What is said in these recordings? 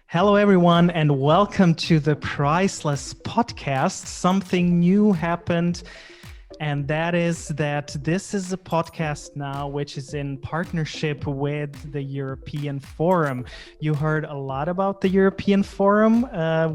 Hello, everyone, and welcome to the Priceless Podcast. Something new happened, and that is that this is a podcast now which is in partnership with the European Forum. You heard a lot about the European Forum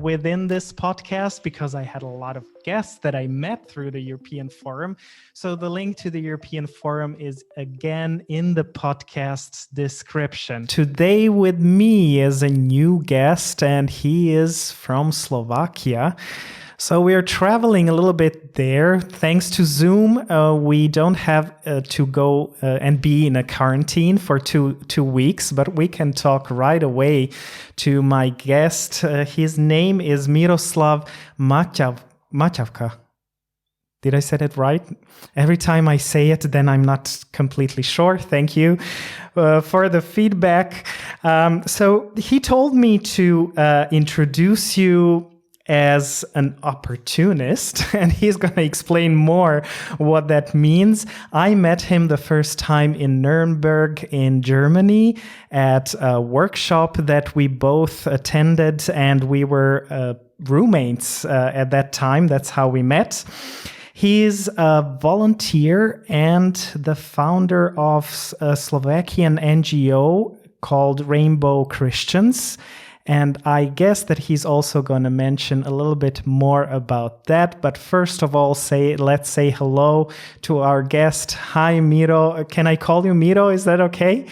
within this podcast because I had a lot of guests that I met through the European Forum. So the link to the European Forum is again in the podcast's description. Today with me is a new guest, and he is from Slovakia. So we're traveling a little bit there. Thanks to Zoom, we don't have to go and be in a quarantine for two weeks, but we can talk right away to my guest. His name is Miroslav Matavka. Did I say it right? Every time I say it, then I'm not completely sure. Thank you for the feedback. So he told me to introduce you as an opportunist, and he's going to explain more what that means. I met him the first time in Nuremberg in Germany at a workshop that we both attended, and we were roommates at that time. That's how we met. He's a volunteer and the founder of a Slovakian NGO called Rainbow Christians. And I guess that he's also going to mention a little bit more about that. But first of all, let's say hello to our guest. Hi, Miro. Can I call you Miro? Is that okay?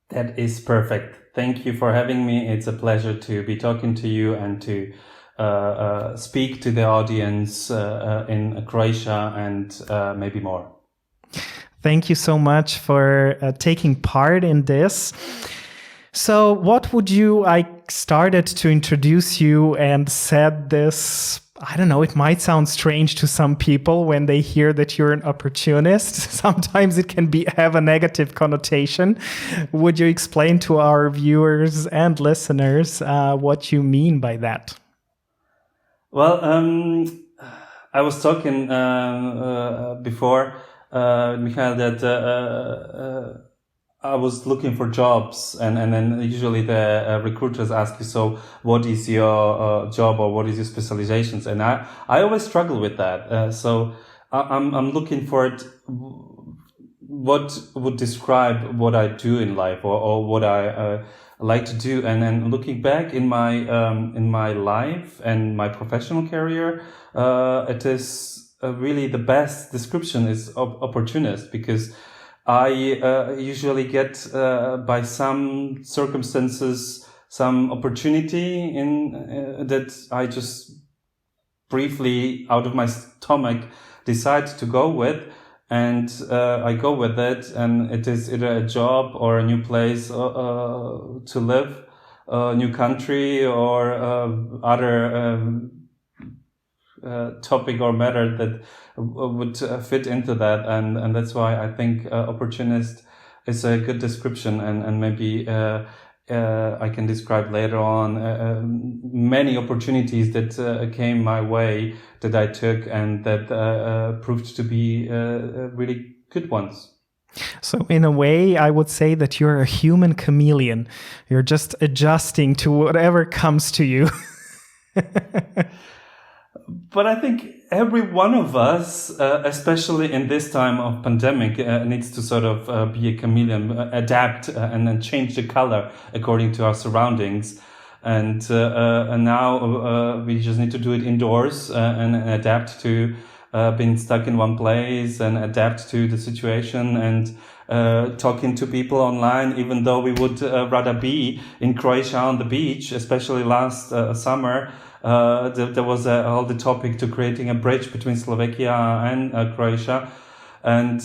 That is perfect. Thank you for having me. It's a pleasure to be talking to you and to speak to the audience in Croatia and maybe more. Thank you so much for taking part in this. So I started to introduce you and said this, I don't know, it might sound strange to some people when they hear that you're an opportunist. Sometimes it can have a negative connotation. Would you explain to our viewers and listeners what you mean by that? Well, I was talking before, Michael, that I was looking for jobs, and then usually the recruiters ask you, so what is your job or what is your specializations? And I always struggle with that. So I'm looking for it. What would describe what I do in life or what I like to do? And then looking back in my life and my professional career, it is really the best description is opportunist, because I usually get by some circumstances some opportunity in that I just briefly out of my stomach decide to go with, and I go with it, and it is either a job or a new place to live, a new country, or other topic or matter that would fit into that, and that's why I think opportunist is a good description, and maybe I can describe later on many opportunities that came my way that I took and that proved to be really good ones. So in a way, I would say that you're a human chameleon. You're just adjusting to whatever comes to you. But I think every one of us, especially in this time of pandemic, needs to sort of be a chameleon, adapt and then change the color according to our surroundings. And now we just need to do it indoors and adapt to being stuck in one place and adapt to the situation and talking to people online, even though we would rather be in Croatia on the beach, especially last summer. There was all the topic to creating a bridge between Slovakia and Croatia. And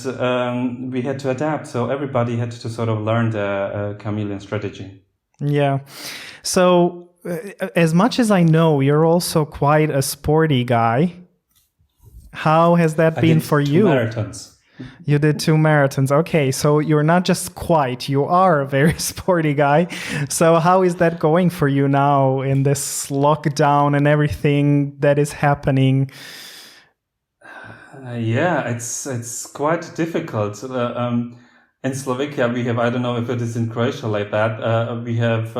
we had to adapt. So everybody had to sort of learn the chameleon strategy. Yeah. So as much as I know, you're also quite a sporty guy. How has that been for you? Marathons. You did 2 marathons. Okay, so you're not just quite, you are a very sporty guy. So how is that going for you now in this lockdown and everything that is happening? Yeah, it's quite difficult. In Slovakia, we have, I don't know if it is in Croatia like that, we have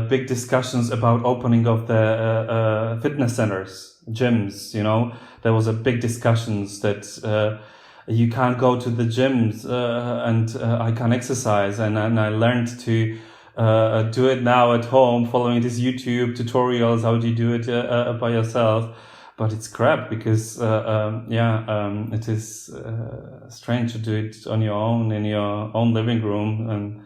big discussions about opening of the fitness centers, gyms, you know. There was a big discussions that you can't go to the gyms and I can't exercise. And I learned to do it now at home, following these YouTube tutorials. How do you do it by yourself? But it's crap because, it is strange to do it on your own, in your own living room. And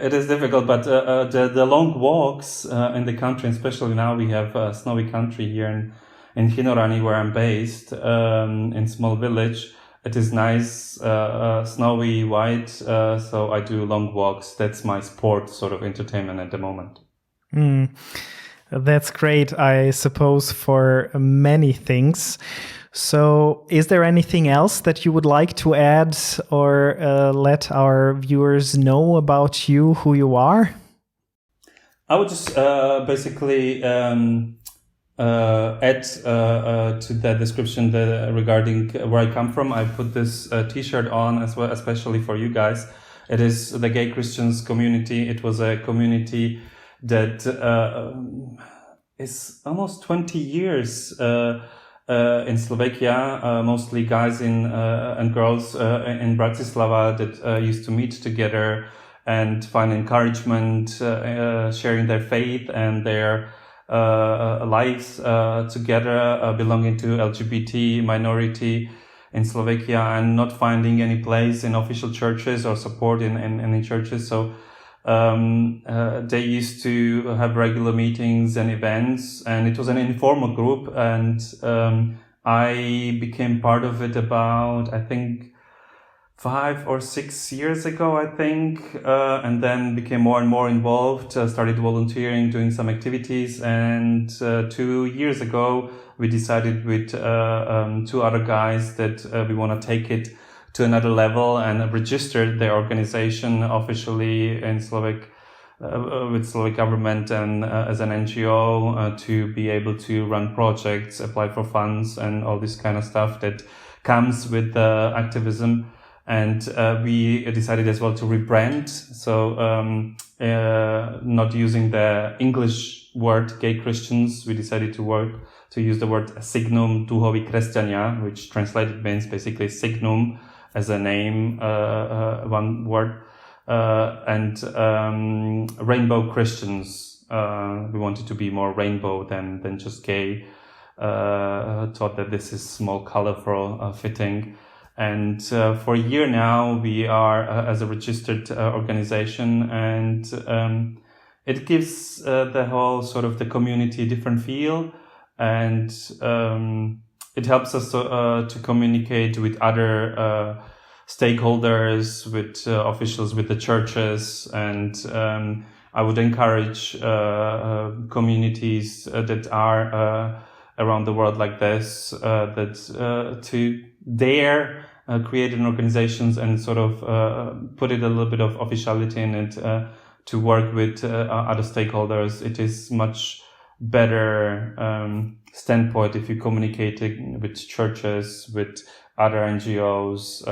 it is difficult, but the long walks in the country, especially now we have a snowy country here in Hinorani, where I'm based, in small village. It is nice, snowy, white, so I do long walks. That's my sport sort of entertainment at the moment. That's great, I suppose, for many things. So is there anything else that you would like to add or let our viewers know about you, who you are? I would just basically add to that description regarding where I come from. I put this T-shirt on as well, especially for you guys. It is the gay Christians community. It was a community that is almost 20 years in Slovakia, mostly guys and girls in Bratislava that used to meet together and find encouragement, sharing their faith and their lives together, belonging to LGBT minority in Slovakia, and not finding any place in official churches or support in any churches. So they used to have regular meetings and events, and it was an informal group, and I became part of it about, I think, 5 or 6 years ago, I think, and then became more and more involved, started volunteering, doing some activities, and 2 years ago we decided with 2 other guys that we want to take it to another level and registered their organization officially in Slovak with Slovak government and as an NGO to be able to run projects, apply for funds, and all this kind of stuff that comes with activism. And we decided as well to rebrand, so not using the English word "gay Christians." We decided to use the word "signum duhovi kresťania," which translated means basically signum as a name, one word, and rainbow Christians. We wanted to be more rainbow than just gay. Thought that this is more colorful, fitting. And for a year now, we are as a registered organization, and it gives the whole sort of the community a different feel, and it helps us to communicate with other stakeholders, with officials, with the churches, and I would encourage communities that are around the world like this, that to dare create an organizations and sort of put it a little bit of officiality in it, to work with other stakeholders. It is much better standpoint if you communicate with churches, with other NGOs,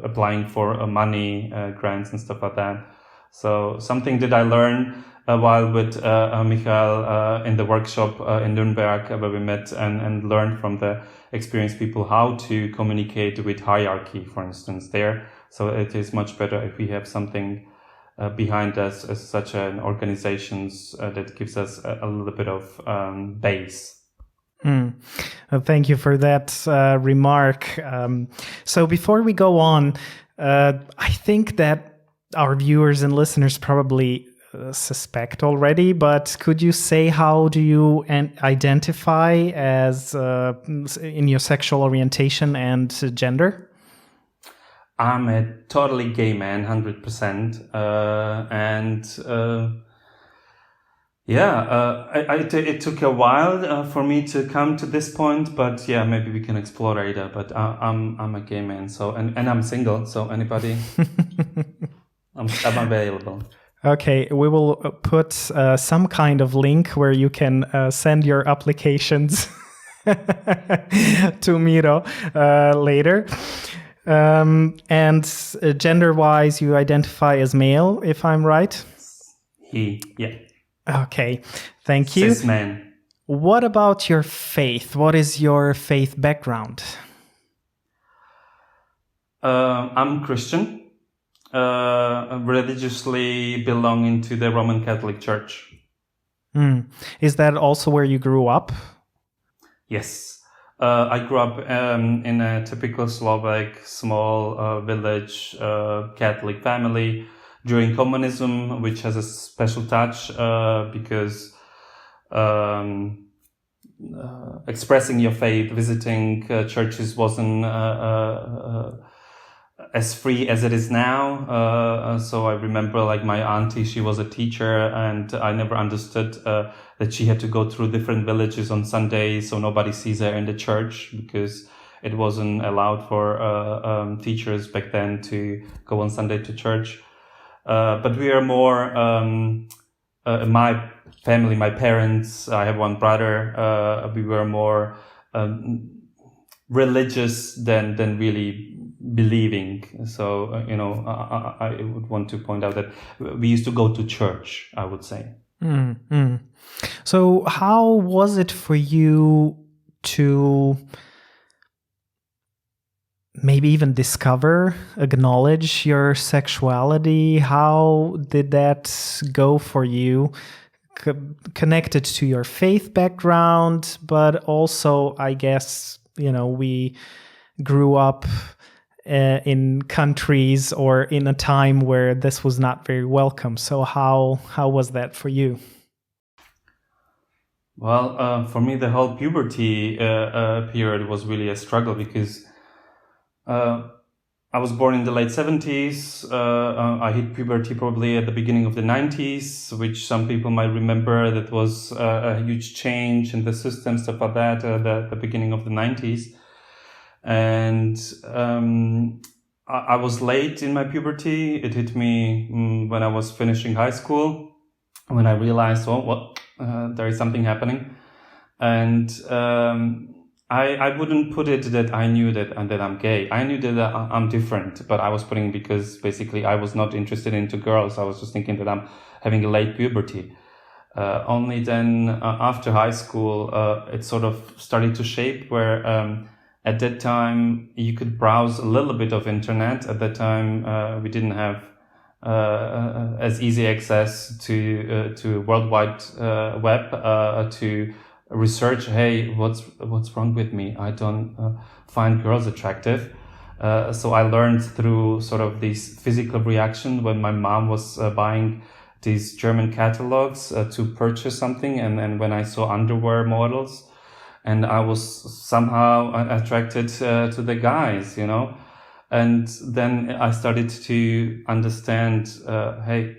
applying for money, grants and stuff like that. So something that I learned while with Michael in the workshop in Nuremberg, where we met and learned from the experienced people how to communicate with hierarchy, for instance, there. So it is much better if we have something behind us as such an organizations that gives us a little bit of base. Thank you for that remark. So before we go on, I think that our viewers and listeners probably suspect already, but could you say how do you identify as in your sexual orientation and gender? I'm a totally gay man, 100%. It took a while for me to come to this point, but yeah, maybe we can explore later. But I'm a gay man, so and I'm single, so anybody, I'm available. Okay, we will put some kind of link where you can send your applications to Miro later. And gender-wise, you identify as male, if I'm right? He, yeah. Okay, thank you. Cis man. What about your faith? What is your faith background? I'm Christian, religiously belonging to the Roman Catholic Church. Is that also where you grew up? Yes. I grew up in a typical Slovak small village Catholic family during communism, which has a special touch because expressing your faith, visiting churches wasn't as free as it is now. So I remember like my auntie, she was a teacher, and I never understood that she had to go through different villages on Sunday so nobody sees her in the church, because it wasn't allowed for teachers back then to go on Sunday to church. But we are more, my family, my parents, I have one brother, we were more religious than really believing. So, I would want to point out that we used to go to church, I would say. Mm-hmm. So how was it for you to maybe even discover, acknowledge your sexuality? How did that go for you? Connected to your faith background, but also, I guess, we grew up in countries or in a time where this was not very welcome. So how was that for you? Well, for me, the whole puberty period was really a struggle, because I was born in the late 70s. I hit puberty probably at the beginning of the 90s, which some people might remember. That was a huge change in the system, stuff like that, the beginning of the 90s. And I was late in my puberty. It hit me when I was finishing high school, when I realized, there is something happening. And I wouldn't put it that I knew that I'm gay. I knew that I'm different, but I was putting because basically I was not interested into girls. I was just thinking that I'm having a late puberty. Only then after high school, it sort of started to shape where at that time you could browse a little bit of internet. At that time, we didn't have as easy access to worldwide web to research, hey, what's wrong with me? I don't find girls attractive. So I learned through sort of this physical reaction when my mom was buying these German catalogs to purchase something, and when I saw underwear models, and I was somehow attracted to the guys, and then I started to understand, I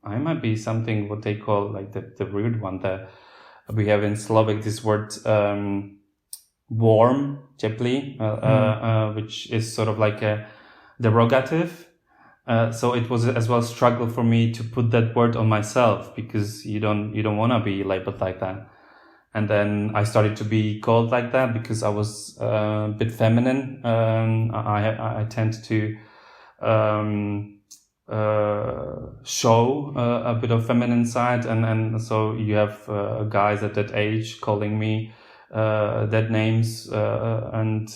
might be something what they call like the weird one. We have in Slovak this word warm, teplý, which is sort of like a derogative. So it was as well a struggle for me to put that word on myself, because you don't want to be labeled like that. And then I started to be called like that because I was a bit feminine. I tend to show a bit of feminine side, and so you have guys at that age calling me that names, and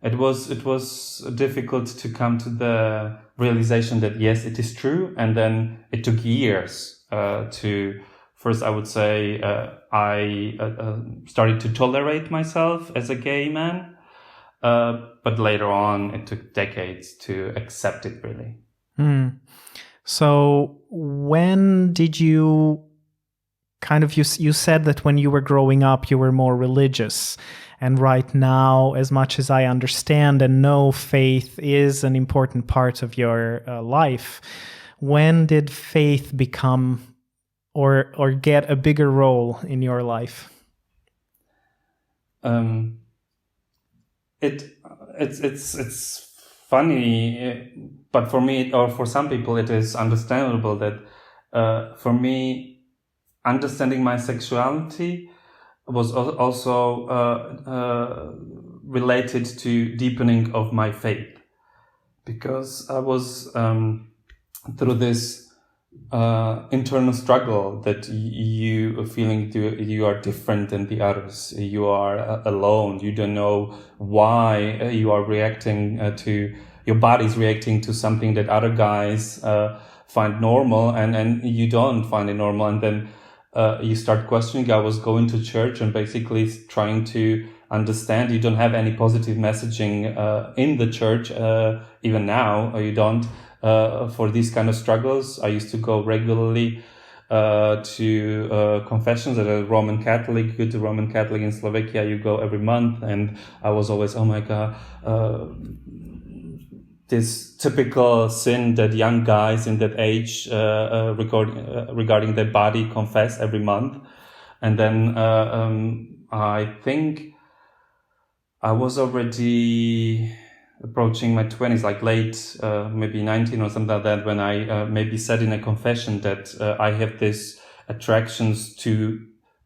it was difficult to come to the realization that yes, it is true. And then it took years to first, I would say, I started to tolerate myself as a gay man, but later on it took decades to accept it, really. So when did you you said that when you were growing up, you were more religious. And right now, as much as I understand and know, faith is an important part of your life. When did faith become or get a bigger role in your life? It's funny, but for me, or for some people, it is understandable that for me, understanding my sexuality was also related to deepening of my faith, because I was through this internal struggle that you feeling you are different than the others. You are alone. You don't know why you are reacting to your body's reacting to something that other guys find normal, and you don't find it normal, and then you start questioning. I was going to church and basically trying to understand. You don't have any positive messaging in the church, even now, you don't, for these kind of struggles. I used to go regularly to confessions at a Roman Catholic. Good to Roman Catholic in Slovakia, you go every month, and I was always, oh my God, this typical sin that young guys in that age regarding their body confess every month. And then I think I was already approaching my 20s, like late, maybe 19 or something like that, when I maybe said in a confession that I have this attractions to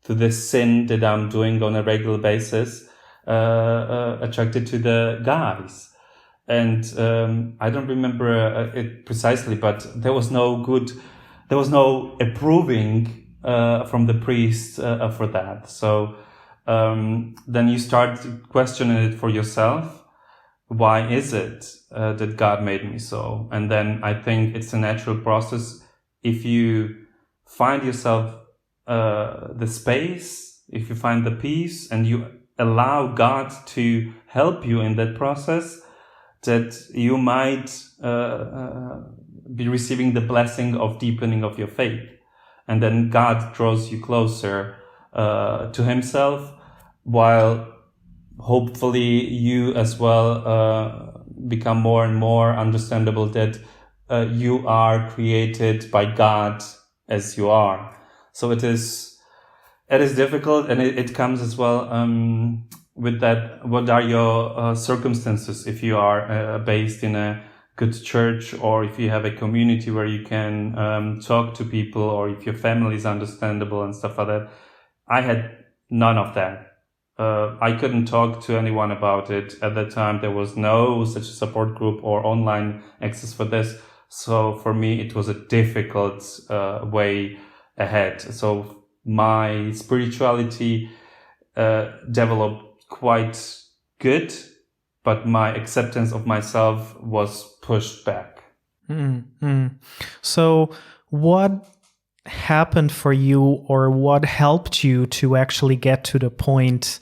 this sin that I'm doing on a regular basis, attracted to the guys. And I don't remember it precisely, but there was no approving from the priest for that. So then you start questioning it for yourself. Why is it that God made me so? And then I think it's a natural process. If you find yourself the space, if you find the peace, and you allow God to help you in that process, that you might be receiving the blessing of deepening of your faith. And then God draws you closer to himself, while hopefully you as well become more and more understandable that you are created by God as you are. So it is difficult, and it comes as well with that. What are your circumstances if you are based in a good church, or if you have a community where you can talk to people, or if your family is understandable and stuff like that? I had none of that. I couldn't talk to anyone about it. At that time, there was no such a support group or online access for this. So for me, it was a difficult way ahead. So my spirituality developed quite good, but my acceptance of myself was pushed back. Mm-hmm. So what happened for you, or what helped you to actually get to the point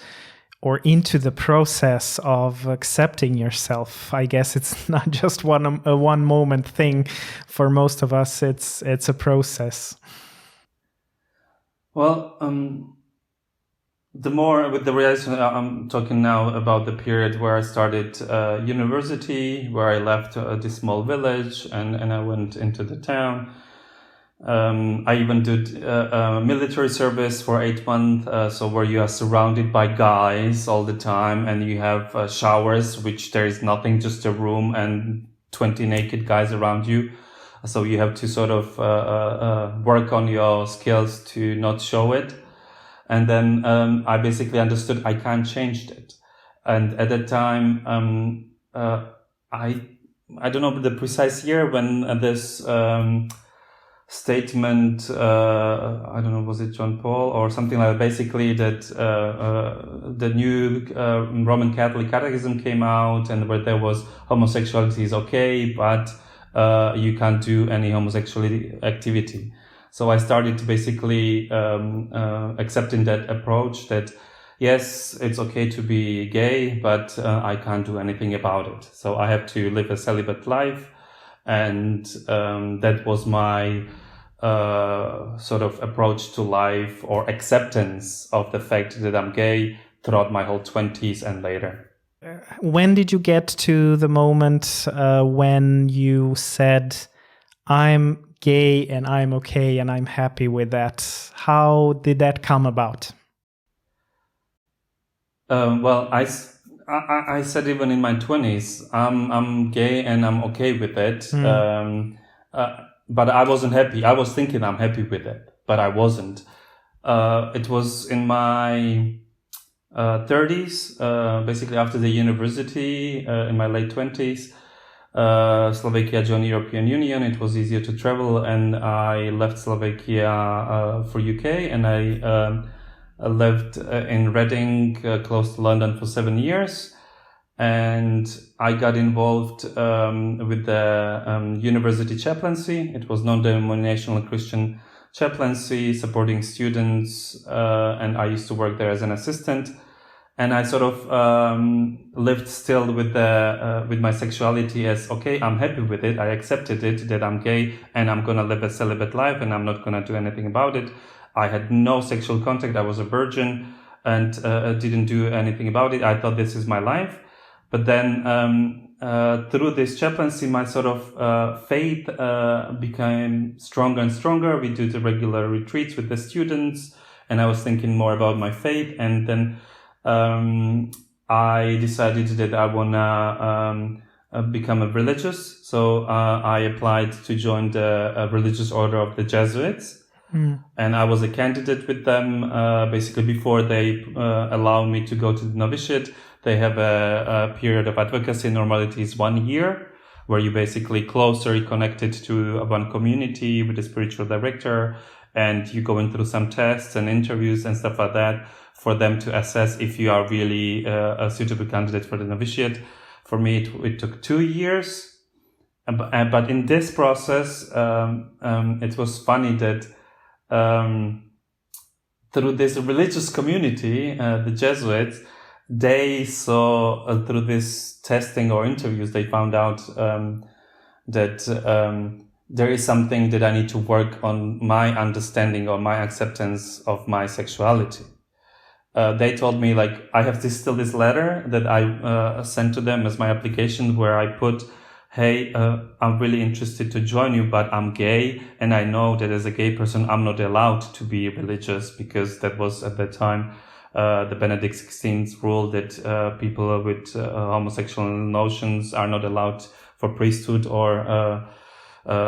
or into the process of accepting yourself? I guess it's not just a one moment thing. For most of us, it's a process. Well, the more with the realization, I'm talking now about the period where I started university, where I left this small village and I went into the town. I even did military service for 8 months, so where you are surrounded by guys all the time, and you have showers, which there is nothing, just a room and 20 naked guys around you. So you have to sort of work on your skills to not show it. And then I basically understood I can't change it. And at that time, I don't know the precise year when this statement, I don't know, was it John Paul or something like that, basically that the new Roman Catholic Catechism came out, and where there was homosexuality is okay, but you can't do any homosexuality activity. So I started basically accepting that approach that, yes, it's okay to be gay, but I can't do anything about it. So I have to live a celibate life. And that was my sort of approach to life, or acceptance of the fact that I'm gay throughout my whole 20s and later. When did you get to the moment when you said, I'm gay and I'm okay and I'm happy with that? How did that come about? Well, I said even in my 20s, I'm gay and I'm okay with it. But I wasn't happy. I was thinking I'm happy with it, but I wasn't. It was in my 30s, basically after the university, in my late 20s. Slovakia joined European Union. It was easier to travel, and I left Slovakia for UK, and I lived in Reading, close to London, for 7 years. And I got involved with the university chaplaincy. It was non-denominational Christian chaplaincy, supporting students, and I used to work there as an assistant. And I sort of lived still with my sexuality as, okay, I'm happy with it. I accepted it, that I'm gay, and I'm gonna live a celibate life, and I'm not gonna do anything about it. I had no sexual contact. I was a virgin, and didn't do anything about it. I thought this is my life. But then through this chaplaincy, my sort of faith became stronger and stronger. We do the regular retreats with the students, and I was thinking more about my faith. And then I decided that I wanna become a religious. So I applied to join the religious order of the Jesuits. And I was a candidate with them. Basically, before they allow me to go to the novitiate, they have a period of advocacy. Normally, it is 1 year, where you basically closer connected to one community with a spiritual director, and you going through some tests and interviews and stuff like that for them to assess if you are really a suitable candidate for the novitiate. For me, it took 2 years. But in this process, it was funny that through this religious community, the Jesuits, they saw through this testing or interviews, they found out that there is something that I need to work on, my understanding or my acceptance of my sexuality. They told me, like, I have still this letter that I sent to them as my application, where I put, hey, I'm really interested to join you, but I'm gay, and I know that as a gay person, I'm not allowed to be religious, because that was at that time the Benedict XVI's rule that people with homosexual notions are not allowed for priesthood or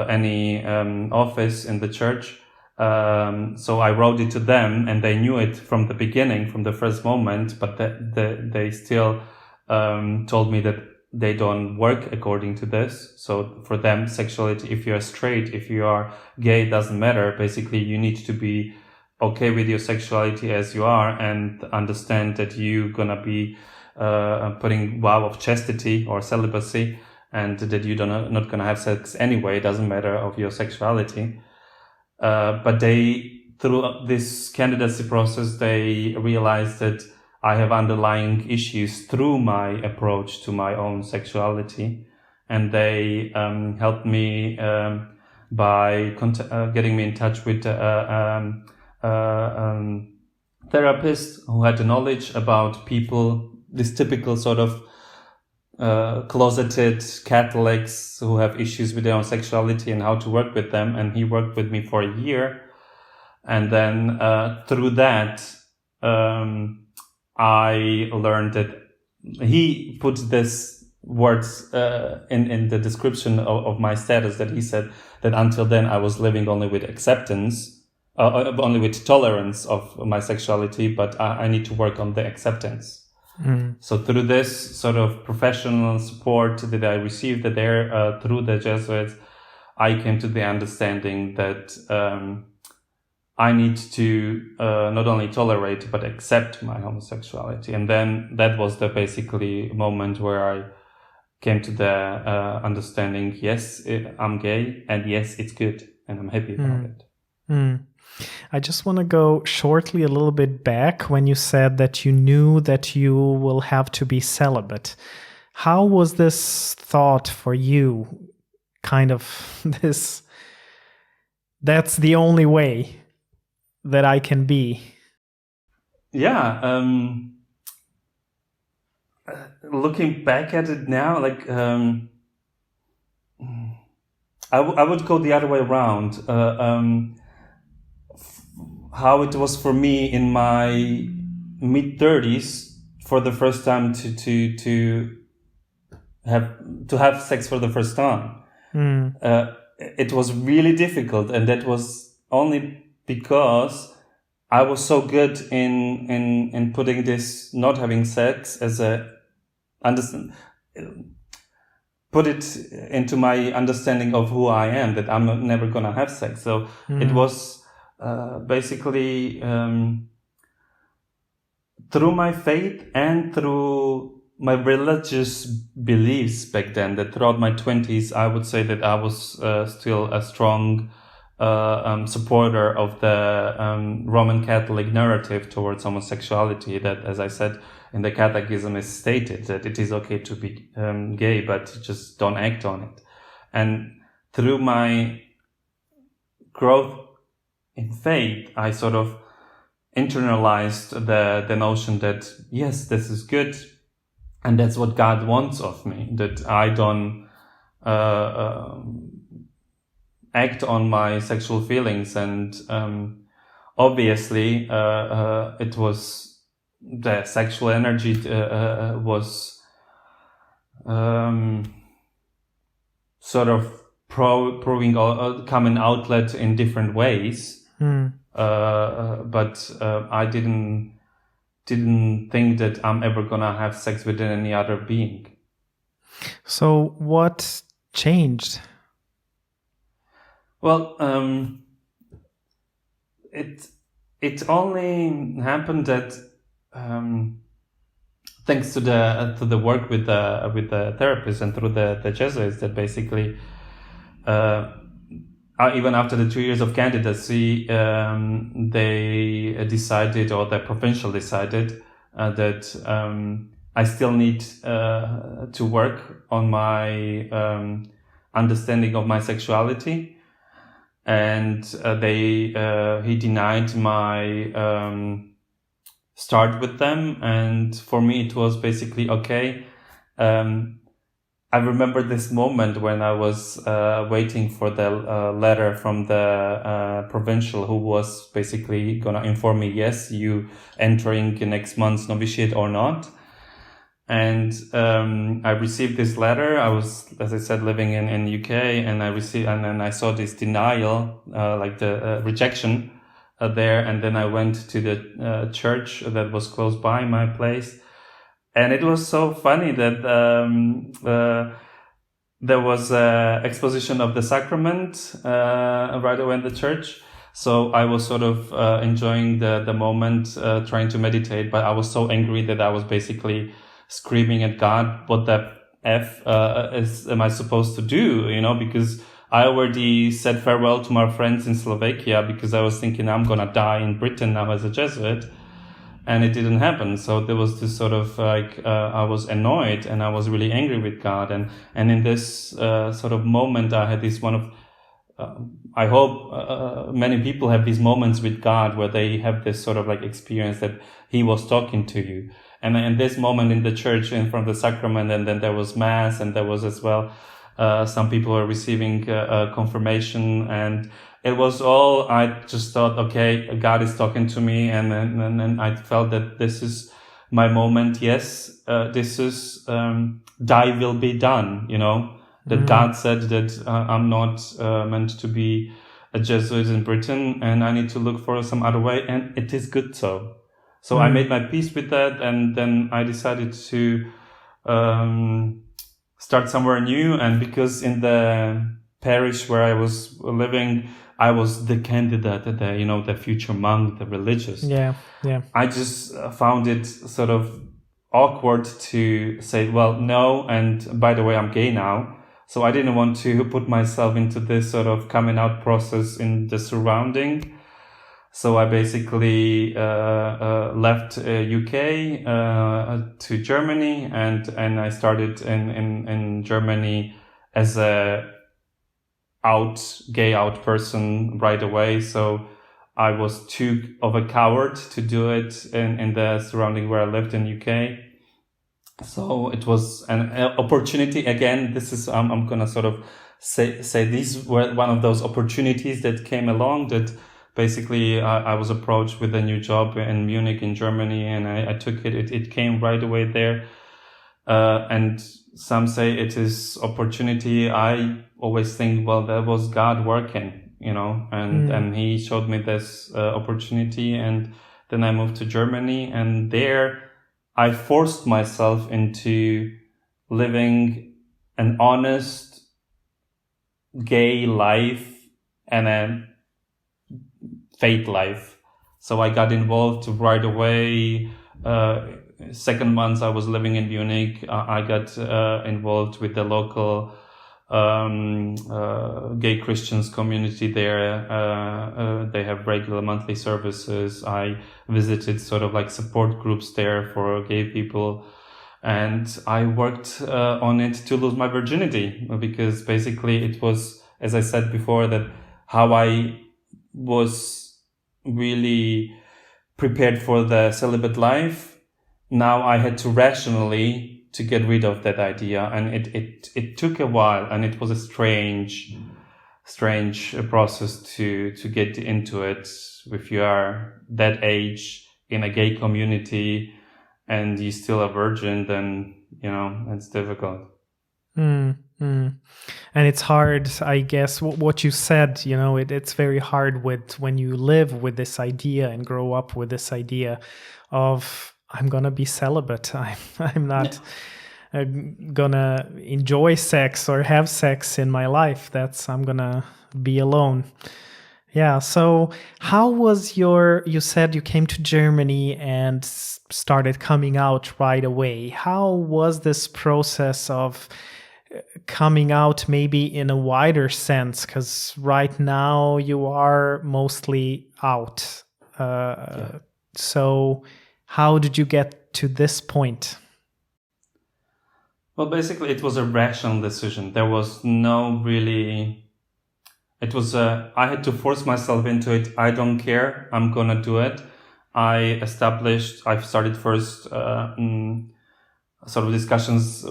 any office in the church. So I wrote it to them, and they knew it from the beginning, from the first moment, but they still told me that they don't work according to this. So for them, sexuality, if you're straight, if you are gay, doesn't matter. Basically, you need to be okay with your sexuality as you are, and understand that you're gonna be putting vow of chastity or celibacy, and that you're not gonna have sex anyway. It doesn't matter of your sexuality. But they, through this candidacy process, they realized that I have underlying issues through my approach to my own sexuality, and they helped me by getting me in touch with therapist who had the knowledge about people, this typical sort of closeted Catholics who have issues with their own sexuality and how to work with them. And he worked with me for a year. And then through that, I learned that he put this words in the description of my status, that he said that until then I was living only with acceptance, only with tolerance of my sexuality, but I need to work on the acceptance. So through this sort of professional support that I received there through the Jesuits, I came to the understanding that I need to not only tolerate but accept my homosexuality. And then that was the basically moment where I came to the understanding, yes, I'm gay, and yes, it's good, and I'm happy about it. I just want to go shortly a little bit back when you said that you knew that you will have to be celibate. How was this thought for you? kind of this, that's the only way that I can be. Yeah. Looking back at it now, like I would go the other way around. How it was for me in my mid-30s for the first time to have sex for the first time. It was really difficult, and that was only because I was so good in putting this not having sex as a understand, put it into my understanding of who I am, that I'm never gonna have sex. So it was basically through my faith and through my religious beliefs back then, that throughout my 20s, I would say that I was still a strong supporter of the Roman Catholic narrative towards homosexuality, that, as I said, in the Catechism is stated that it is okay to be gay, but just don't act on it. And through my growth in faith, I sort of internalized the notion that, yes, this is good, and that's what God wants of me, that I don't act on my sexual feelings. And obviously it was the sexual energy was sort of proving common outlet in different ways. But I didn't think that I'm ever gonna have sex with any other being. So what changed? Well, it only happened that thanks to the work with the therapist and through the Jesuits, that basically even after the 2 years of candidacy, they decided, or the provincial decided, that I still need to work on my understanding of my sexuality. And he denied my start with them. And for me, it was basically okay. I remember this moment when I was waiting for the letter from the provincial, who was basically gonna inform me, yes, you entering next month's novitiate or not. And I received this letter. I was, as I said, living in UK, and and then I saw this denial, like the rejection there. And then I went to the church that was close by my place. And it was so funny that there was an exposition of the sacrament right away in the church. So I was sort of enjoying the moment, trying to meditate. But I was so angry that I was basically screaming at God, what the F am I supposed to do? You know, because I already said farewell to my friends in Slovakia, because I was thinking I'm going to die in Britain now as a Jesuit. And it didn't happen. So there was this sort of like, I was annoyed and I was really angry with God. And in this sort of moment, I had this one of, I hope many people have these moments with God where they have this sort of like experience that he was talking to you. And in this moment in the church, in front of the sacrament, and then there was mass, and there was as well, some people were receiving confirmation, and it was all, I just thought, okay, God is talking to me. And I felt that this is my moment. Yes, this is, thy will be done, you know, that God said that I'm not meant to be a Jesuit in Britain, and I need to look for some other way, and it is good so. So I made my peace with that, and then I decided to start somewhere new. And because in the parish where I was living, I was the candidate, the future monk, the religious. Yeah. I just found it sort of awkward to say, well, no, and by the way, I'm gay now. So I didn't want to put myself into this sort of coming out process in the surrounding. So I basically left UK to Germany, and I started in Germany as a gay out person right away. So I was too of a coward to do it in the surrounding where I lived in UK. So it was an opportunity. Again, this is, I'm going to sort of say these were one of those opportunities that came along, that basically I was approached with a new job in Munich in Germany, and I took it. It came right away there. And some say it is opportunity. I always think, well, that was God working, and he showed me this opportunity. And then I moved to Germany, and there I forced myself into living an honest gay life and a faith life. So I got involved right away. Second month I was living in Munich, I got involved with the local gay Christians community there. They have regular monthly services. I visited sort of like support groups there for gay people. And I worked on it to lose my virginity, because basically it was, as I said before, that how I was really prepared for the celibate life. Now I had to rationally to get rid of that idea, and it took a while, and it was a strange process to get into it. If you are that age in a gay community and you're still a virgin, then it's difficult. And it's hard, I guess, what you said, it's very hard when you live with this idea and grow up with this idea of, I'm gonna be celibate. I'm not gonna enjoy sex or have sex in my life. I'm gonna be alone. Yeah. So how was you said you came to Germany and started coming out right away. How was this process of coming out, maybe in a wider sense? Because right now you are mostly out. So how did you get to this point? Well, basically, it was a rational decision. There was no really... It was I had to force myself into it. I don't care. I'm going to do it. I've started first sort of discussions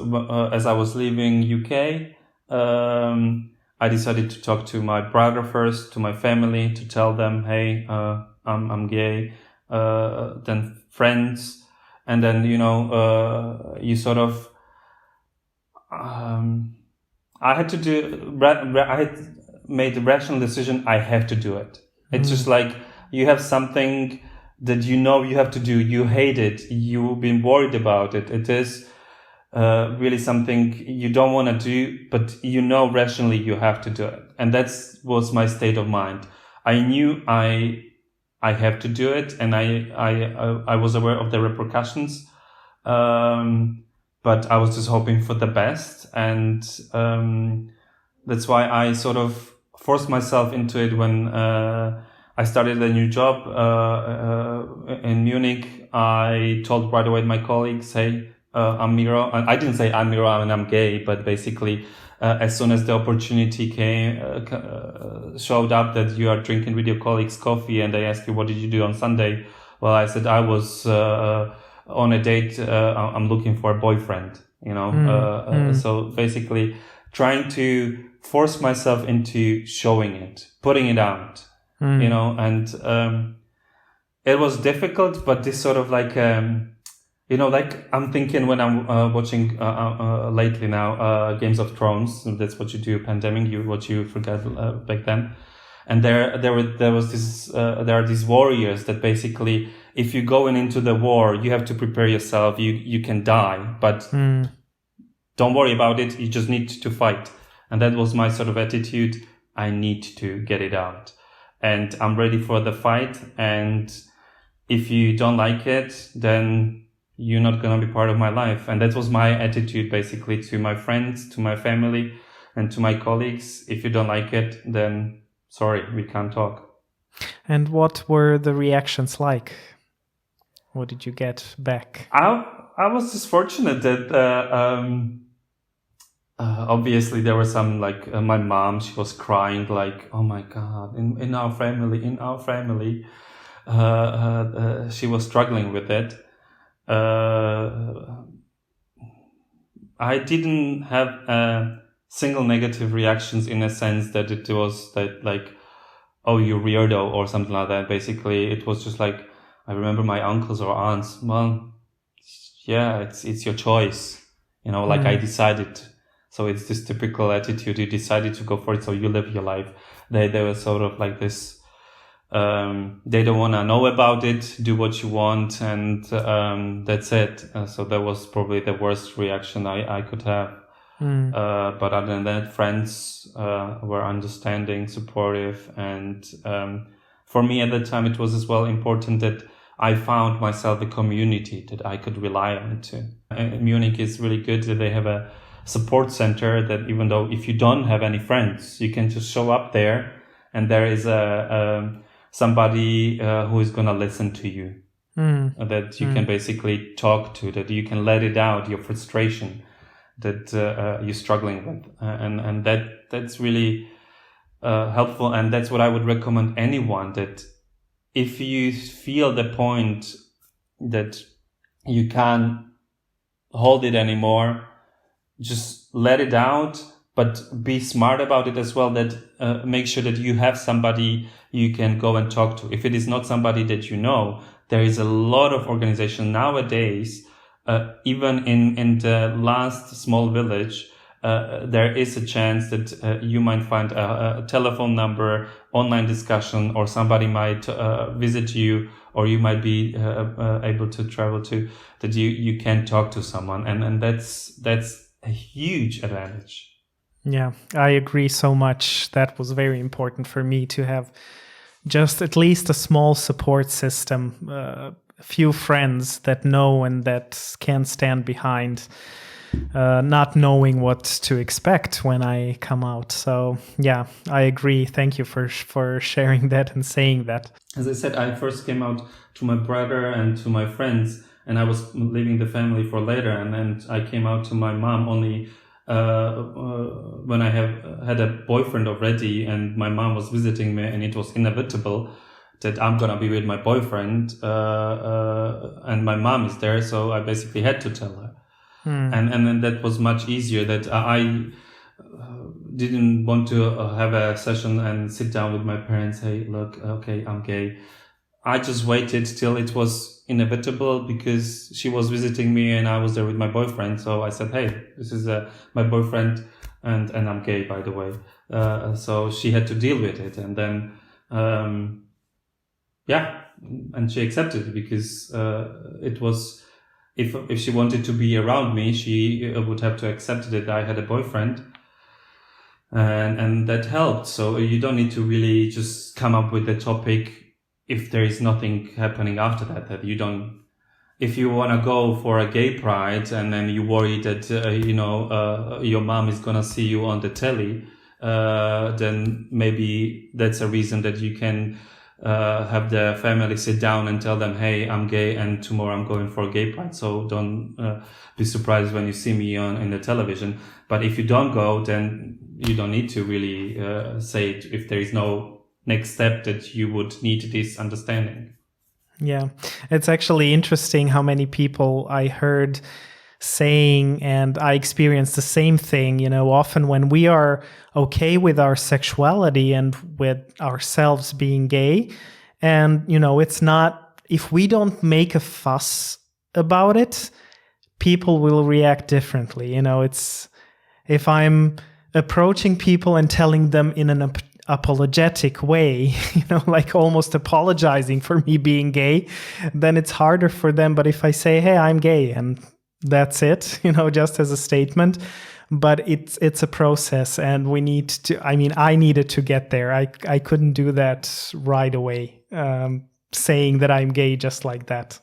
as I was leaving UK. I decided to talk to my brother first, to my family, to tell them, hey, I'm gay. Then friends, and then you sort of I had made a rational decision. I have to do it. It's just like you have something that you have to do. You hate it. You've been worried about it. It is really something you don't want to do, but rationally you have to do it. And that was my state of mind. I knew I have to do it, and I was aware of the repercussions, but I was just hoping for the best, and that's why I sort of forced myself into it. When I started a new job in Munich, I told right away my colleagues, hey, I'm Miro. And I didn't say I'm Miro and I'm gay, but basically as soon as the opportunity showed up that you are drinking with your colleagues coffee and they ask you, what did you do on Sunday? Well, I said I was on a date. I'm looking for a boyfriend, So basically trying to force myself into showing it, putting it out, and it was difficult, but this sort of like, like I'm thinking when I'm watching lately now Games of Thrones. That's what you do, pandemic. What you forgot back then, and there are these warriors that basically, if you go into the war, you have to prepare yourself. You can die, but don't worry about it. You just need to fight, and that was my sort of attitude. I need to get it out, and I'm ready for the fight. And if you don't like it, then you're not going to be part of my life. And that was my attitude basically to my friends, to my family, and to my colleagues. If you don't like it, then sorry, we can't talk. And what were the reactions like? What did you get back? I was just fortunate that obviously there were some, like my mom, she was crying like, oh my God, in our family, she was struggling with it. I didn't have single negative reactions, in a sense that it was that, like, oh, you weirdo or something like that. Basically, it was just like, I remember my uncles or aunts, well, yeah, it's your choice, like I decided. So it's this typical attitude, you decided to go for it, so you live your life. They were sort of like this, they don't want to know about it, do what you want, and that's it. So that was probably the worst reaction I could have. But other than that, friends were understanding, supportive, and for me at that time it was as well important that I found myself a community that I could rely on too. Munich is really good that they have a support center that, even though if you don't have any friends, you can just show up there and there is somebody who is going to listen to you, that you can basically talk to, that you can let it out, your frustration that you're struggling with, and that's really helpful. And that's what I would recommend anyone, that if you feel the point that you can't hold it anymore, just let it out, but be smart about it as well, that make sure that you have somebody you can go and talk to. If it is not somebody that you know, there is a lot of organization nowadays, even in the last small village, there is a chance that you might find a telephone number, online discussion, or somebody might visit you, or you might be able to travel to, that you can talk to someone, and that's a huge advantage. Yeah, I agree so much. That was very important for me, to have just at least a small support system, a few friends that know and that can stand behind, not knowing what to expect when I come out. So yeah, I agree. Thank you for sharing that and saying that. As I said, I first came out to my brother and to my friends, and I was leaving the family for later, and then I came out to my mom only when I had a boyfriend already, and my mom was visiting me, and it was inevitable that I'm gonna be with my boyfriend, and my mom is there, so I basically had to tell her. And then that was much easier, that I didn't want to have a session and sit down with my parents, hey, look, okay, I'm gay. I just waited till it was inevitable, because she was visiting me and I was there with my boyfriend. So I said, hey, this is my boyfriend, and I'm gay, by the way. So she had to deal with it. And then, and she accepted it, because it was, if she wanted to be around me, she would have to accept that I had a boyfriend. And that helped. So you don't need to really just come up with the topic if there is nothing happening after that you don't, if you want to go for a gay pride and then you worry that, your mom is going to see you on the telly, then maybe that's a reason that you can have the family sit down and tell them, hey, I'm gay and tomorrow I'm going for a gay pride. So don't be surprised when you see me in the television. But if you don't go, then you don't need to really say it if there is no next step that you would need this understanding. Yeah, it's actually interesting how many people I heard saying, and I experienced the same thing, often when we are okay with our sexuality and with ourselves being gay, and, it's not, if we don't make a fuss about it, people will react differently. It's, if I'm approaching people and telling them in an apologetic way, like almost apologizing for me being gay, then it's harder for them. But if I say, hey, I'm gay, and that's it, just as a statement, but it's a process, and we need to, I needed to get there. I couldn't do that right away, saying that I'm gay just like that.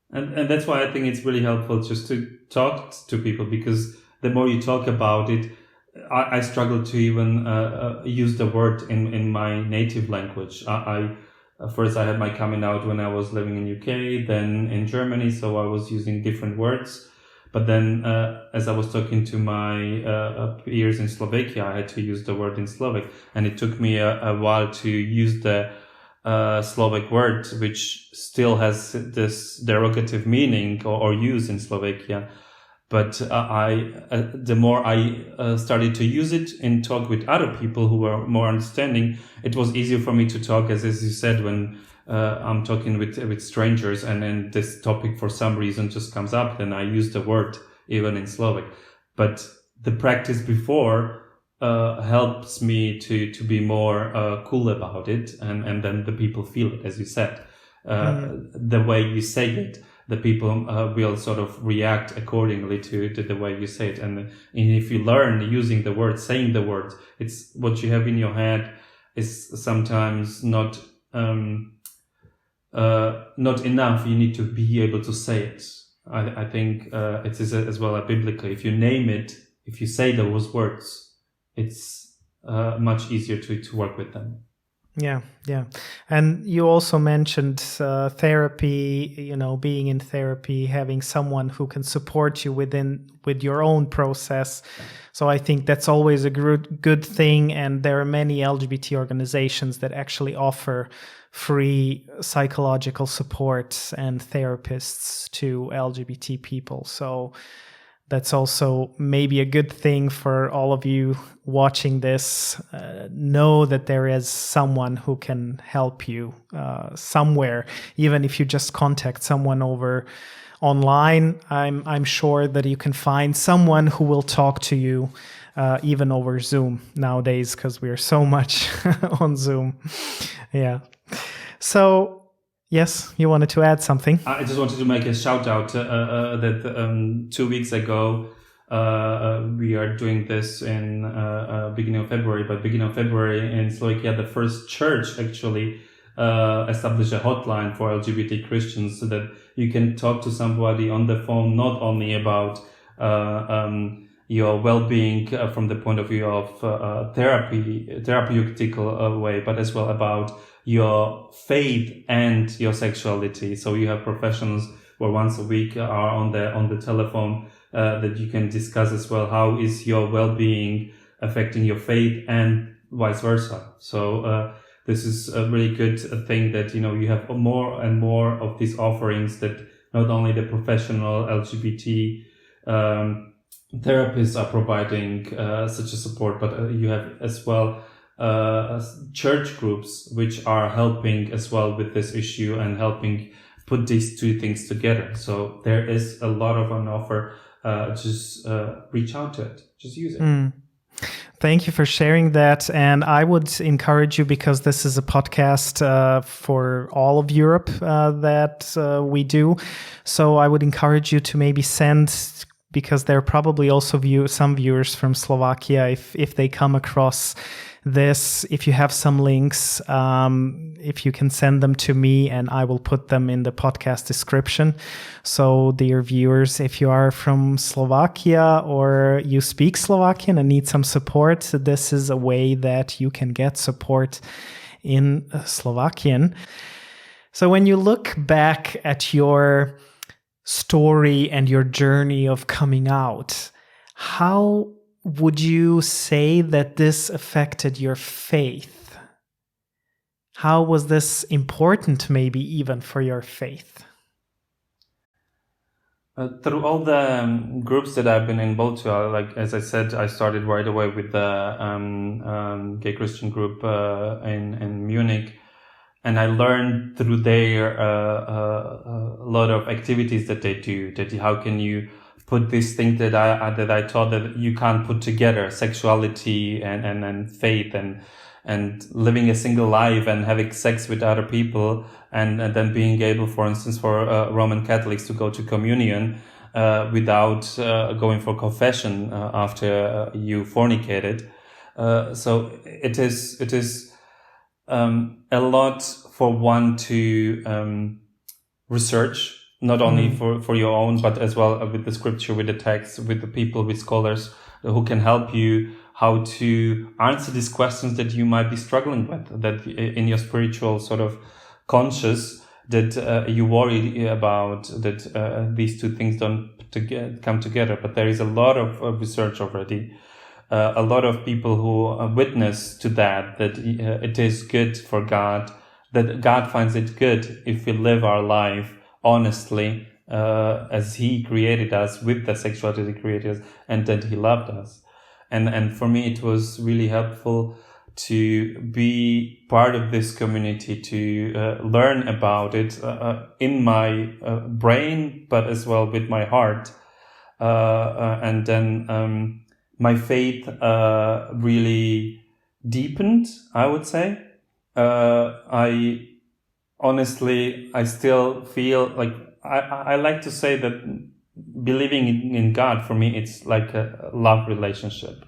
And that's why I think it's really helpful just to talk to people, because the more you talk about it, I struggle to even use the word in my native language. First I had my coming out when I was living in UK, then in Germany, so I was using different words But then, as I was talking to my peers in Slovakia, I had to use the word in Slovak, and it took me a while to use the Slovak word, which still has this derogative meaning or use in Slovakia. But the more I started to use it in talk with other people who were more understanding, it was easier for me to talk, as you said, when I'm talking with strangers, and then this topic for some reason just comes up, then I use the word even in Slovak. But the practice before helps me to be more cool about it, and then the people feel it, as you said. The way you say it, the people will sort of react accordingly to the way you say it. And if you learn using the word, saying the word, it's what you have in your head is sometimes not enough. You need to be able to say it. I think it is as well biblically. If you name it, if you say those words, it's much easier to work with them. Yeah. And you also mentioned therapy, being in therapy, having someone who can support you with your own process. So I think that's always a good thing. And there are many LGBT organizations that actually offer free psychological support and therapists to LGBT people. So that's also maybe a good thing for all of you watching this. Know that there is someone who can help you somewhere, even if you just contact someone over online. I'm sure that you can find someone who will talk to you even over Zoom nowadays, because we are so much on Zoom. Yeah. So yes, you wanted to add something. I just wanted to make a shout out that 2 weeks ago we are doing this in beginning of February. But beginning of February in Slovakia, the first church actually established a hotline for LGBT Christians, so that you can talk to somebody on the phone, not only about your well-being from the point of view of therapeutical way, but as well about your faith and your sexuality. So you have professionals where once a week are on the telephone that you can discuss as well. How is your well-being affecting your faith, and vice versa? So this is a really good thing that you have more and more of these offerings, that not only the professional LGBT therapists are providing such a support, but you have as well church groups which are helping as well with this issue and helping put these two things together. So there is a lot of an offer. Just reach out to it. Just use it. Thank you for sharing that. And I would encourage you, because this is a podcast for all of Europe that we do. So I would encourage you to maybe send, because there are probably also some viewers from Slovakia, if they come across this, if you have some links, if you can send them to me, and I will put them in the podcast description. So dear viewers, if you are from Slovakia or you speak Slovakian and need some support, this is a way that you can get support in Slovakian. So when you look back at your story and your journey of coming out, how would you say that this affected your faith? How was this important, maybe even for your faith? Through all the groups that I've been involved to, like as I said, I started right away with the gay Christian group in Munich, and I learned through there a lot of activities that they do. How can you put these things that I thought that you can't put together, sexuality and faith and living a single life and having sex with other people, and then being able, for instance, for Roman Catholics to go to communion without going for confession after you fornicated. So it is a lot for one to research. Not only for your own, but as well with the scripture, with the text, with the people, with scholars who can help you how to answer these questions that you might be struggling with, that in your spiritual sort of conscious, that you worry about, that these two things don't come together. But there is a lot of research already, a lot of people who witness to that it is good for God, that God finds it good if we live our life honestly, as He created us, with the sexuality He created us, and that He loved us. And for me, it was really helpful to be part of this community, to learn about it in my brain, but as well with my heart. And then my faith really deepened, I would say. I still feel like I like to say that believing in God, for me, it's like a love relationship.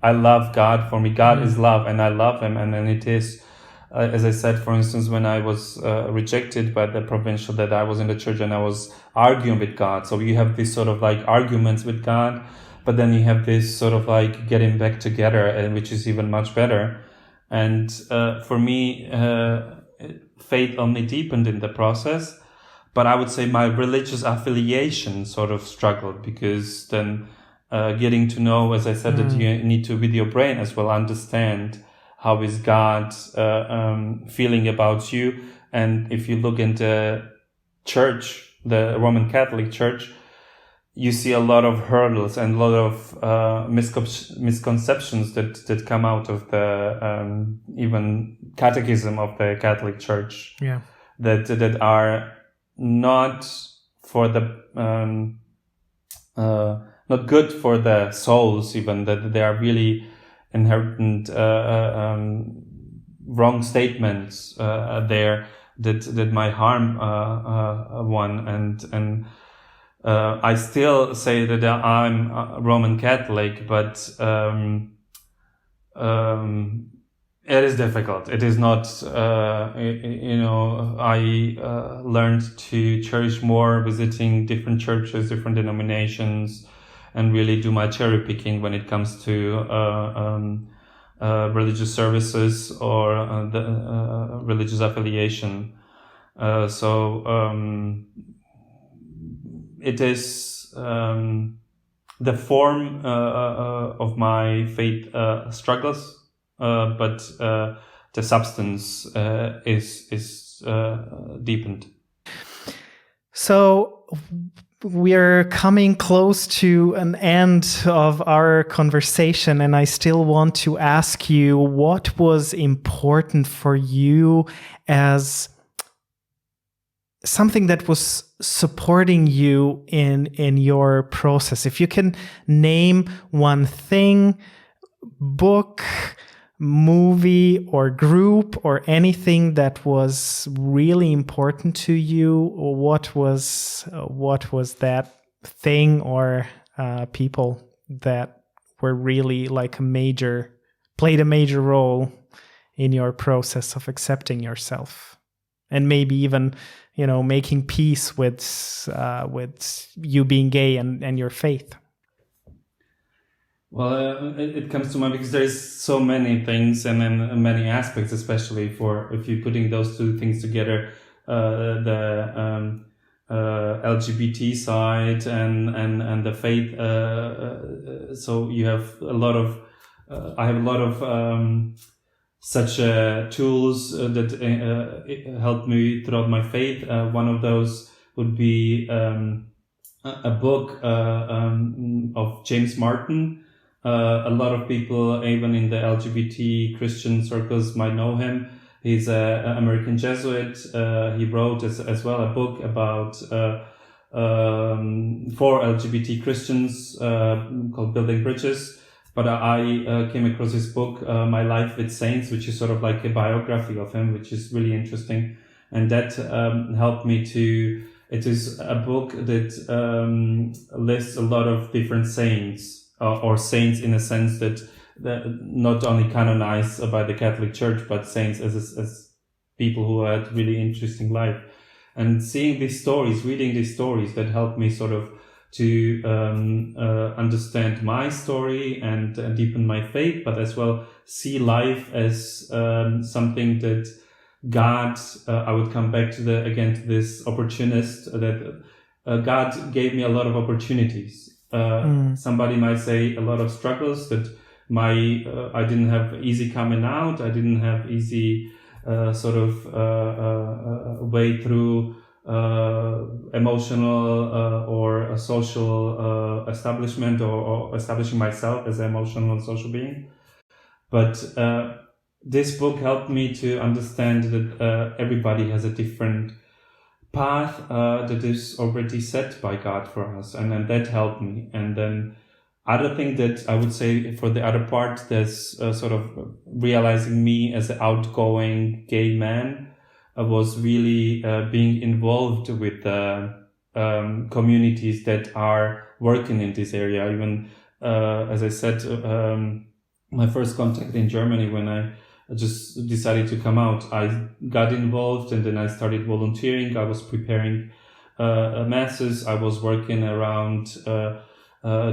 I love God. For me, God is love, and I love Him. And then it is, as I said, for instance, when I was rejected by the provincial, that I was in the church and I was arguing with God. So you have this sort of like arguments with God, but then you have this sort of like getting back together, and which is even much better. And for me, faith only deepened in the process. But I would say my religious affiliation sort of struggled, because then getting to know, as I said, that you need to, with your brain as well, understand how is God feeling about you. And if you look into church, the Roman Catholic Church, you see a lot of hurdles and a lot of misconceptions that come out of the even catechism of the Catholic Church. Yeah, that are not for the not good for the souls, even, that they are really inherent wrong statements there that might harm one. And I still say that I'm a Roman Catholic, but it is difficult. It is not, I learned to cherish more, visiting different churches, different denominations, and really do my cherry picking when it comes to religious services or the religious affiliation. It is the form of my faith struggles. But the substance is deepened. So we're coming close to an end of our conversation, and I still want to ask you, what was important for you as something that was supporting you in your process? If you can name one thing, book, movie or group or anything that was really important to you, or what was that thing or people that were really like played a major role in your process of accepting yourself, and maybe even making peace with you being gay and your faith? Well, it comes to mind because there's so many things and then many aspects, especially for if you're putting those two things together, the LGBT side and the faith. So you have a lot of, I have a lot of such tools that helped me throughout my faith. One of those would be a book of James Martin. A lot of people, even in the LGBT Christian circles, might know him. He's an American Jesuit. He wrote as well a book about for LGBT Christians called Building Bridges. But I came across his book, My Life with Saints, which is sort of like a biography of him, which is really interesting. And that helped me to... It is a book that lists a lot of different saints, or saints in a sense that not only canonized by the Catholic Church, but saints as people who had really interesting life. And seeing these stories, reading these stories, that helped me sort of to understand my story and deepen my faith, but as well see life as something that God, I would come back to this opportunist that God gave me a lot of opportunities. Somebody might say a lot of struggles, that I didn't have easy coming out. I didn't have easy way through emotional or a social establishment, or establishing myself as an emotional and social being. But this book helped me to understand that everybody has a different path that is already set by God for us, and that helped me. And then other thing that I would say for the other part, there's sort of realizing me as an outgoing gay man was really being involved with communities that are working in this area. Even as I said, my first contact in Germany, when I just decided to come out, I got involved, and then I started volunteering. I was preparing masses. I was working around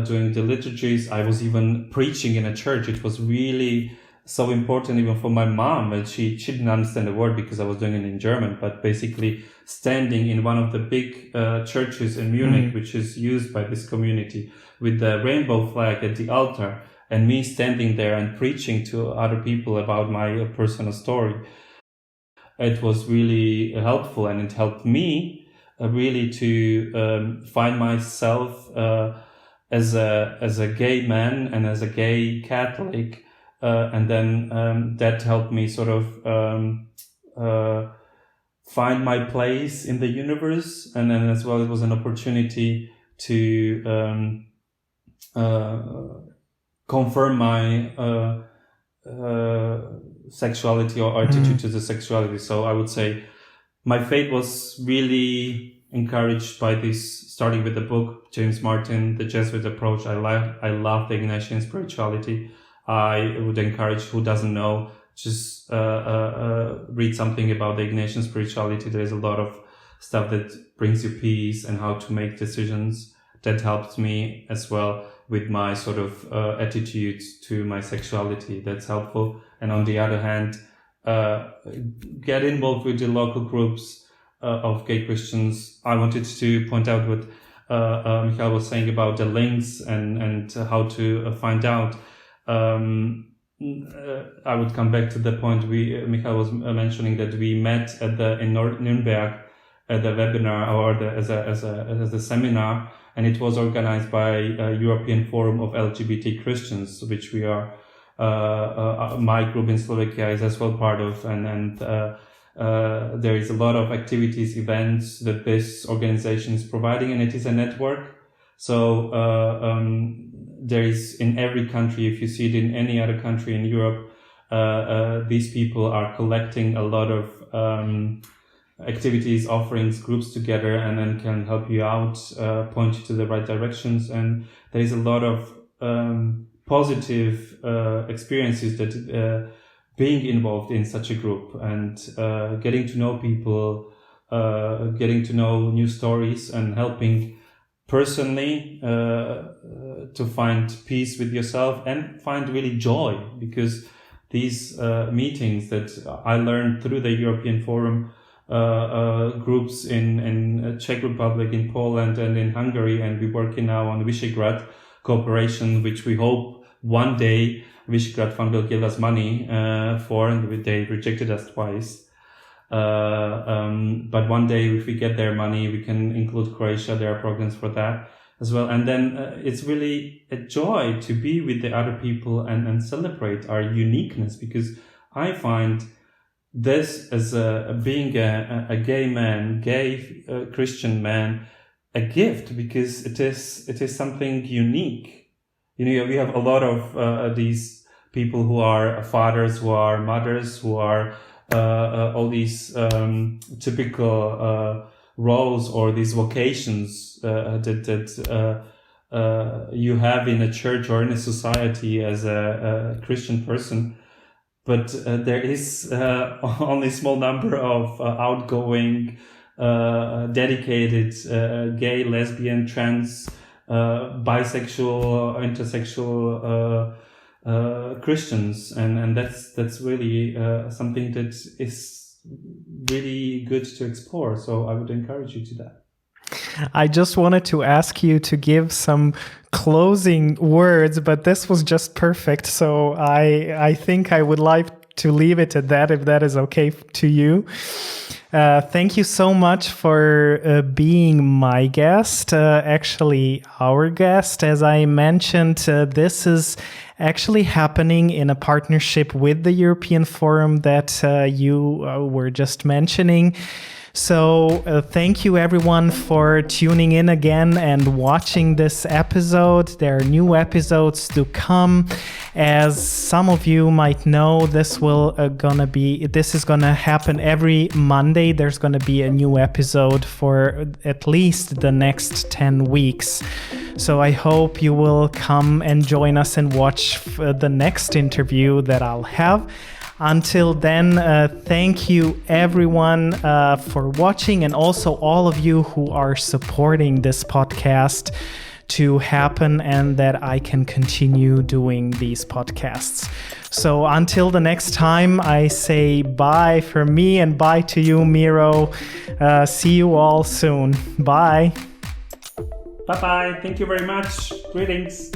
doing the liturgies. I was even preaching in a church. It was really so important even for my mom, and she didn't understand the word because I was doing it in German, but basically standing in one of the big churches in Munich, which is used by this community, with the rainbow flag at the altar, and me standing there and preaching to other people about my personal story. It was really helpful, and it helped me really to find myself as a gay man and as a gay Catholic, and then that helped me sort of find my place in the universe. And then as well, it was an opportunity to confirm my sexuality or attitude to the sexuality. So I would say my faith was really encouraged by this, starting with the book, James Martin, The Jesuit Approach. I love the Ignatian spirituality. I would encourage who doesn't know, just read something about the Ignatian spirituality. There is a lot of stuff that brings you peace and how to make decisions. That helped me as well with my sort of attitude to my sexuality. That's helpful. And on the other hand, get involved with the local groups of gay Christians. I wanted to point out what Michael was saying about the links and how to find out. I would come back to the point Michael was mentioning, that we met in Nuremberg at the webinar, or as a seminar, and it was organized by a European Forum of LGBT Christians, which we are, my group in Slovakia is as well part of, and there is a lot of activities, events that this organization is providing, and it is a network. So there is in every country, if you see it in any other country in Europe, these people are collecting a lot of activities, offerings, groups together, and then can help you out, point you to the right directions. And there is a lot of positive experiences that being involved in such a group, and getting to know people, getting to know new stories, and helping personally to find peace with yourself and find really joy, because these meetings that I learned through the European Forum groups in Czech Republic, in Poland, and in Hungary, and we're working now on Visegrad cooperation, which we hope one day Visegrad Fund will give us money for, and they rejected us twice. But one day, if we get their money, we can include Croatia. There are programs for that as well. And then it's really a joy to be with the other people and celebrate our uniqueness, because I find this as being a gay man, Christian man, a gift, because it is something unique. You know, we have a lot of these people who are fathers, who are mothers, who are all these typical roles or these vocations that you have in a church or in a society as a Christian person. But there is only a small number of outgoing, dedicated gay, lesbian, trans, bisexual, intersexual Christians, and that's really something that is really good to explore. So I would encourage you to that. I just wanted to ask you to give some closing words, but this was just perfect. So I think I would like to leave it at that, if that is okay to you. Thank you so much for being my guest, actually our guest. As I mentioned, this is actually happening in a partnership with the European Forum that you were just mentioning. So thank you everyone for tuning in again and watching this episode. There are new episodes to come. As some of you might know, this is gonna happen every Monday. There's gonna be a new episode for at least the next 10 weeks. So I hope you will come and join us and watch the next interview that I'll have. Until then, thank you everyone for watching, and also all of you who are supporting this podcast to happen and that I can continue doing these podcasts. So until the next time, I say bye from me and bye to you, Miro. See you all soon. Bye. Bye-bye. Thank you very much. Greetings.